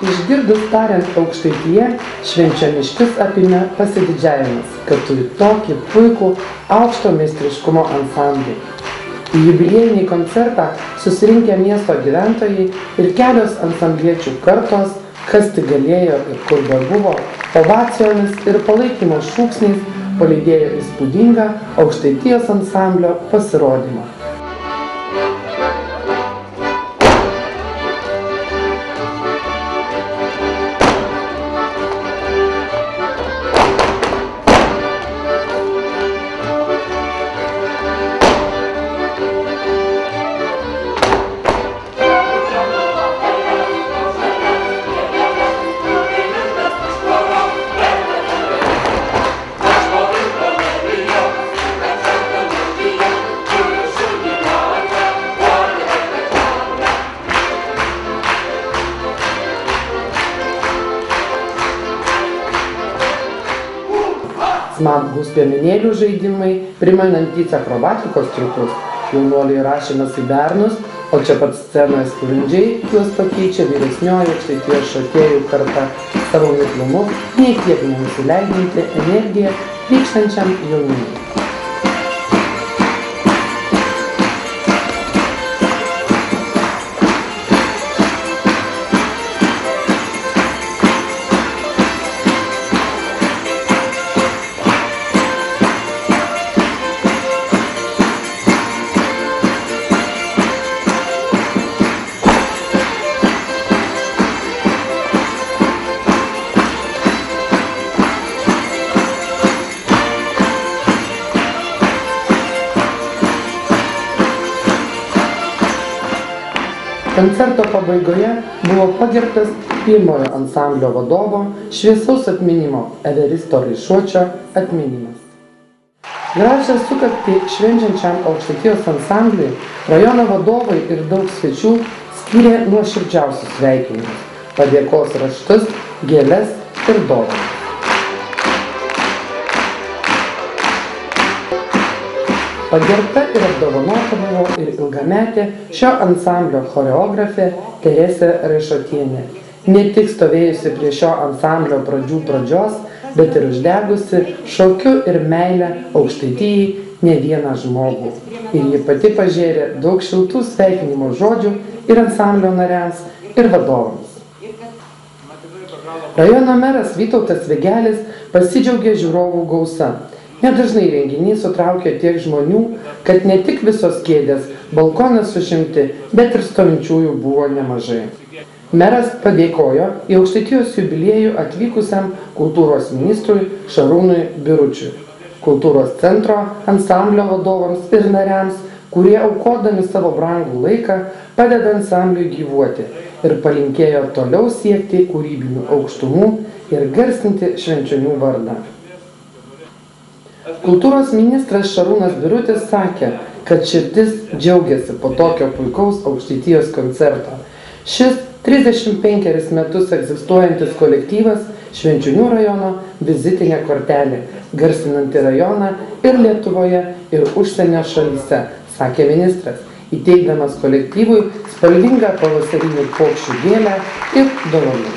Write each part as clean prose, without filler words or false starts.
išgirdus tariant Aukštaitija, švenčioniškius apėmė pasididžiavimas, kad turi tokį puikų aukšto meistriškumo ansamblį. Į jubiliejinį koncertą susirinkę miesto gyventojai ir kelios ansambliečių kartos, kas tik galėjo ir kur buvo, ovacijomis ir palaikymo šūksniais palydėjo įspūdingą Aukštaitijos ansamblio pasirodymą. Smagūs piemenėlių žaidimai, primenantys akrobatikos triukus, jaunuoliai rašymas į bernus, o čia pat scenoje sklandžiai juos pakeičia vyresnioji Aukštaitijos šokėjų karta savo miklumu, nei kiek nenusileidinti energiją vykstančiam jaunimui. Koncerto pabaigoje buvo pagerbtas pirmojo ansamblio vadovo šviesaus atminimo Everisto Raišuočio atminimas. Gražią sukaktį švenčiančiam Aukštaitijos ansambliui rajono vadovai ir daug svečių skyrė nuoširdžiausius sveikinimus, padėkos raštus, gėles ir dovanas. Pagerbta ir apdovanota buvo ir ilgametė šio ansamblio choreografė Teresė Raišotienė, ne tik stovėjusi prie šio ansamblio pradžios, bet ir uždegusi šokiu ir meilę Aukštaitijai ne vieną žmogų. Ir ji pati pažėrė daug šiltų sveikinimo žodžių ir ansamblio nariams, ir vadovams. Rajono meras Vytautas Vigelis pasidžiaugė žiūrovų gausa. Nedažnai renginiai sutraukė tiek žmonių, kad ne tik visos kėdės, balkonas užimti, bet ir stovinčiųjų buvo nemažai. Meras padėkojo į Aukštaitijos jubiliejų atvykusiam kultūros ministrui Šarūnui Biručiui, kultūros centro ansamblio vadovams ir nariams, kurie aukodami savo brangų laiką padeda ansambliui gyvuoti ir palinkėjo toliau siekti kūrybinių aukštumų ir garsinti švenčionių vardą. Kultūros ministras Šarūnas Birutis sakė, kad širdis džiaugiasi po tokio puikaus Aukštaitijos koncerto. Šis 35 metus egzistuojantis kolektyvas Švenčionių rajono vizitinė kortelė, garsinanti rajoną ir Lietuvoje, ir užsienio šalyse, sakė ministras, įteikdamas kolektyvui spalvingą pavasarinį paukščių gėlę ir dovanų.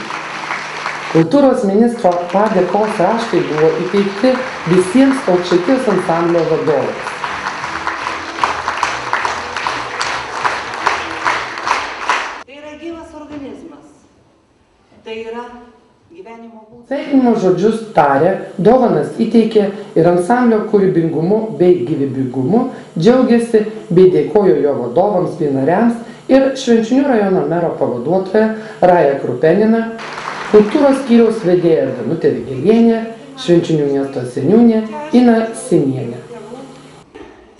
Kultūros ministro padėkos raštai buvo įteikti visiems Aukštaitijos ansamblio vadovams. Tai yra gyvas organizmas. Tai yra gyvenimo būdas. Sveikinimo žodžius tarė, dovanas įteikė ir ansamblio kūrybingumu bei gyvybingumu džiaugiasi bei dėkojo jo vadovams bei nariams ir Švenčionių rajono mero pavaduotoja Raja Krupenina, kultūros skyriaus vedėja Danutė Vigelienė, Švenčionių miesto seniūnė Ina Sinienė.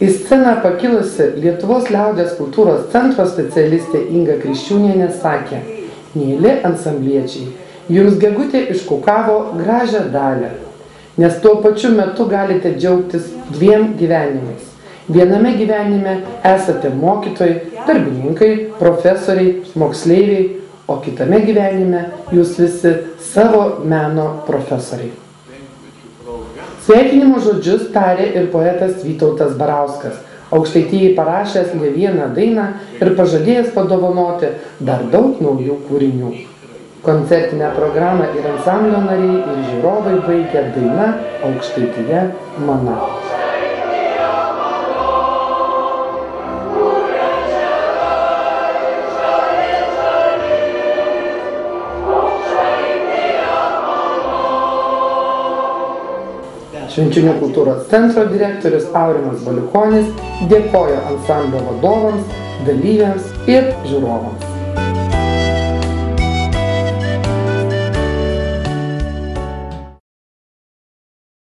Į sceną pakilusi Lietuvos liaudies kultūros centro specialistė Inga Kriščiūnienė sakė: "Mieli ansambliečiai, jums gegutė iškukavo gražią dalią, nes tuo pačiu metu galite džiaugtis dviem gyvenimais. Viename gyvenime esate mokytojai, darbininkai, profesoriai, moksleiviai, o kitame gyvenime jūs visi savo meno profesoriai." Sveikinimo žodžius tarė ir poetas Vytautas Barauskas, Aukštaitijai parašęs ne vieną dainą ir pažadėjęs padovanoti dar daug naujų kūrinių. Koncertinę programą ir ansamblio nariai, ir žiūrovai baigė daina Aukštaitija mana. Švenčionių kultūros centro direktorius Aurimas Baliukonis dėkojo ansamblio vadovams, dalyviams ir žiūrovams.